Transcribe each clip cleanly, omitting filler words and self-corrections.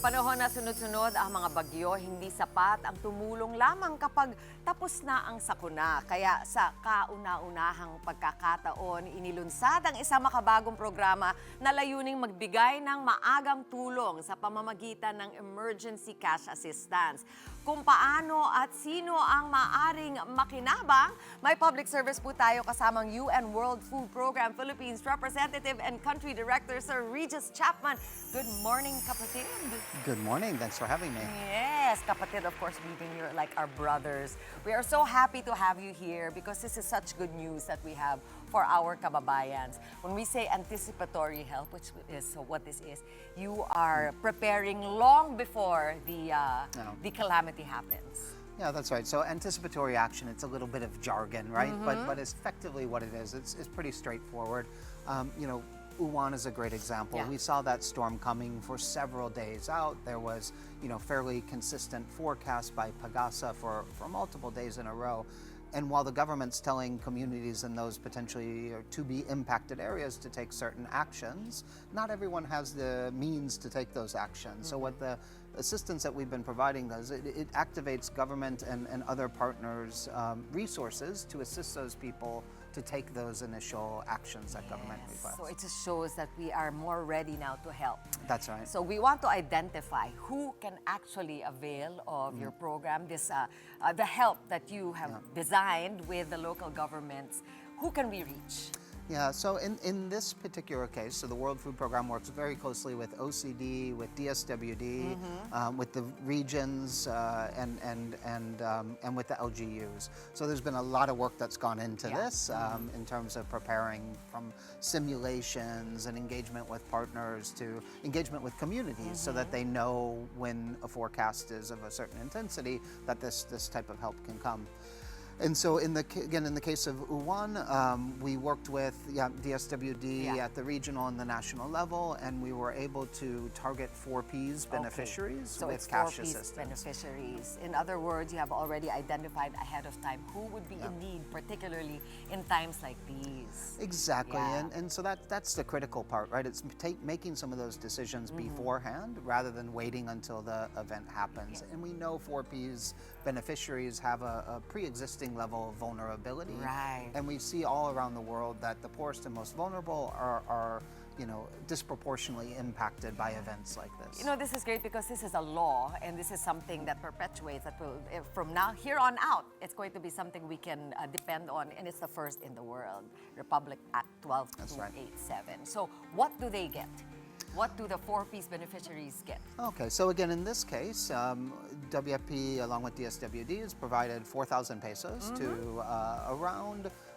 panahon na sunod-sunod ang mga bagyo, hindi sapat ang tumulong lamang kapag tapos na ang sakuna. Kaya sa kauna-unahang pagkakataon, inilunsad ang isang makabagong programa na layuning magbigay ng maagang tulong sa pamamagitan ng emergency cash assistance. Kung paano at sino ang maaaring makinabang, may public service po tayo kasamang UN World Food Program Philippines Representative and Country Director Sir Regis Chapman. Good morning, kapatid. Good morning. Thanks for having me. Yes, kapatid, of course, meeting you like our brothers. We are so happy to have you here because this is such good news that we have for our kababayans. When we say anticipatory help, which is what this is, you are preparing long before the calamity happens. Yeah, that's right. So anticipatory action, it's a little bit of jargon, right? But it's effectively what it is. It's pretty straightforward. Uwan is a great example. Yeah. We saw that storm coming for several days out. There was, fairly consistent forecast by Pagasa for multiple days in a row. And while the government's telling communities in those potentially to be impacted areas to take certain actions, not everyone has the means to take those actions. So what the assistance that we've been providing does, it activates government and other partners' resources to assist those people to take those initial actions that government requests. So it just shows that we are more ready now to help. That's right. So we want to identify who can actually avail of your program, the help that you have designed with the local governments. Who can we reach? Yeah, so in this particular case, so the World Food Program works very closely with OCD, with DSWD, with the regions, and with the LGUs. So there's been a lot of work that's gone into this in terms of preparing from simulations and engagement with partners to engagement with communities so that they know when a forecast is of a certain intensity that this type of help can come. And so, in the case of Uwan, we worked with DSWD at the regional and the national level, and we were able to target 4Ps beneficiaries with cash assistance. Beneficiaries. In other words, you have already identified ahead of time who would be in need, particularly in times like these. Exactly, and so that's the critical part, right? It's making some of those decisions beforehand rather than waiting until the event happens. And we know 4Ps beneficiaries have a pre-existing level of vulnerability. Right. And we see all around the world that the poorest and most vulnerable are disproportionately impacted by events like this. This is great because this is a law and this is something that perpetuates, that will, from now, here on out, it's going to be something we can depend on, and it's the first in the world. Republic Act 12287. So what do they get? What do the 4Ps beneficiaries get? Okay, so again, in this case, WFP, along with DSWD, has provided 4,000 pesos to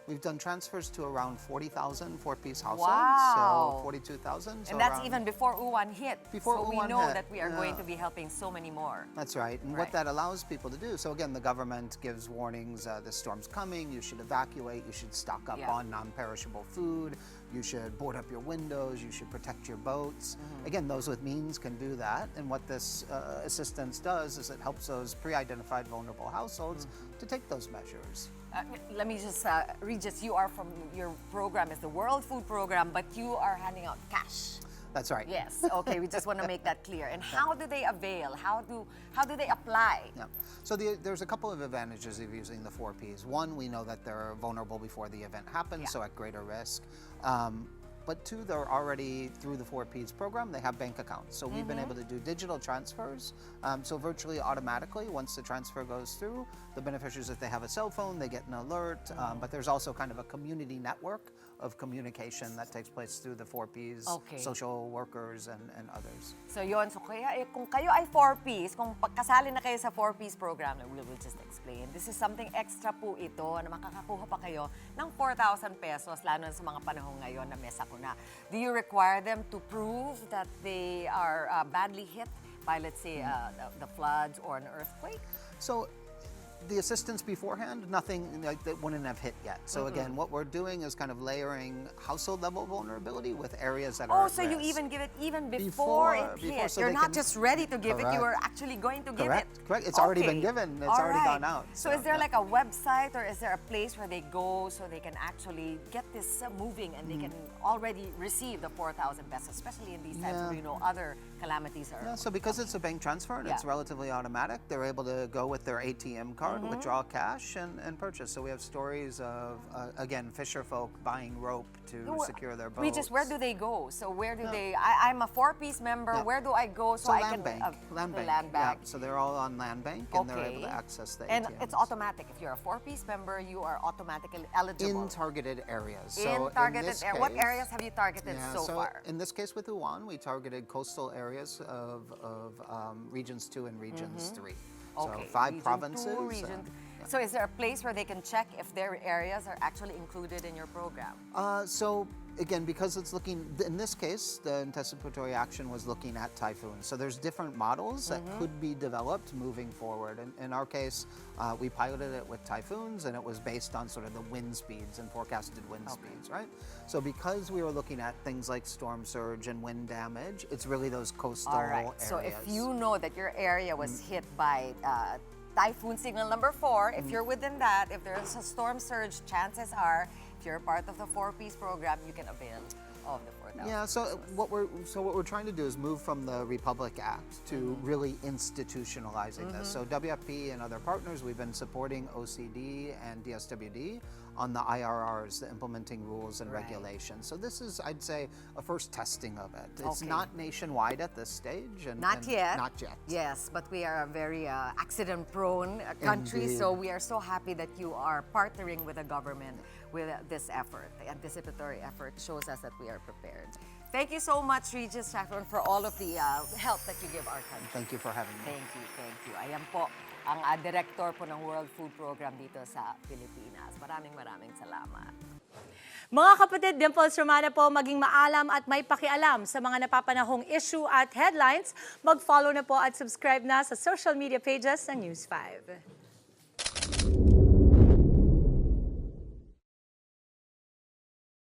we've done transfers to around 40,000 4Ps households, Wow. so 42,000. So And that's even before Uwan hit. Before so we Uwan know hit, that we are going to be helping so many more. That's right. And what that allows people to do, so again, the government gives warnings, the storm's coming, you should evacuate, you should stock up on non-perishable food, you should board up your windows, you should protect your boats. Again, those with means can do that. And what this assistance does is it helps those pre-identified vulnerable households to take those measures. Let me just, Regis, your program is the World Food Program, but you are handing out cash. That's right. Yes. Okay. We just want to make that clear. And how do they avail? How do they apply? Yeah. So there's a couple of advantages of using the 4Ps. One, we know that they're vulnerable before the event happens, so at greater risk. But two, they're already through the 4Ps program, they have bank accounts. So we've been able to do digital transfers. So virtually automatically, once the transfer goes through, the beneficiaries, if they have a cell phone, they get an alert. But there's also kind of a community network of communication that takes place through the 4Ps, social workers, and others. So yun, so kung kayo ay 4Ps, kung kasali na kayo sa 4Ps program, we will just explain. This is something extra po ito na makakakuha pa kayo ng 4,000 pesos, lalo na sa mga panahon ngayon na may sakuna. Do you require them to prove that they are badly hit by, let's say, the floods or an earthquake? So the assistance beforehand, nothing like that wouldn't have hit yet. So again, what we're doing is kind of layering household level vulnerability with areas that are Oh, so at you risk. even give it even before it Before, hits. so You're they not can- just ready to give it, you Correct. are actually going to give Correct, it. correct. It's already been Okay. given. It's All already right. gone out. So is there yeah. like a website or is there a place where they go so they can actually get this moving and they can already receive the 4,000 pesos, especially in these times Yeah. where other calamities are. Yeah, so because it's a bank transfer and it's Yeah. relatively automatic, they're able to go with their ATM card, withdraw cash, and purchase. So we have stories of, again, fisher folk buying rope to secure their boats. Regis, where do they go? So where do they? I'm a 4-piece member. Yeah. Where do I go so I Land can bank, land the bank. land bank? Yeah, so they're all on land bank and they're able to Okay. access the And ATMs. it's automatic. If you're a 4-piece member, you are automatically eligible. in targeted areas. In So targeted this what case- areas have you targeted Yeah, so far? in this case with Uwan, we targeted coastal areas of regions 2 and regions 3. So Okay, 5 region provinces. 2, region So is there a place where they can check if their areas are actually included in your program? So again, because it's looking, in this case, the anticipatory action was looking at typhoons. So there's different models that could be developed moving forward. And in our case, we piloted it with typhoons, and it was based on sort of the wind speeds and forecasted wind speeds, right? So because we were looking at things like storm surge and wind damage, it's really those coastal All right. areas. So if you know that your area was hit by typhoon signal number 4, if you're within that, if there's a storm surge, chances are, if you're part of the 4-piece program, you can avail of the 4,000. Yeah, so what we're trying to do is move from the Republic Act to really institutionalizing this. So WFP and other partners, we've been supporting OCD and DSWD on the IRRs, the implementing rules and Right. regulations. So this is, I'd say, a first testing of it. It's Okay. not nationwide at this stage. And, Not and yet. Not yet. Yes, but we are a very accident-prone country, so Indeed. we are so happy that you are partnering with the government with this effort. The anticipatory effort shows us that we are prepared. Thank you so much, Regis Saffron, for all of the help that you give our country. Thank you for having me. Thank you, thank you. Ayan po, ang director po ng World Food Program dito sa Pilipinas. Maraming salamat. Mga kapatid, Dimples Romana po, maging maalam at may pakialam sa mga napapanahong issue at headlines. Mag-follow na po at subscribe na sa social media pages ng News 5.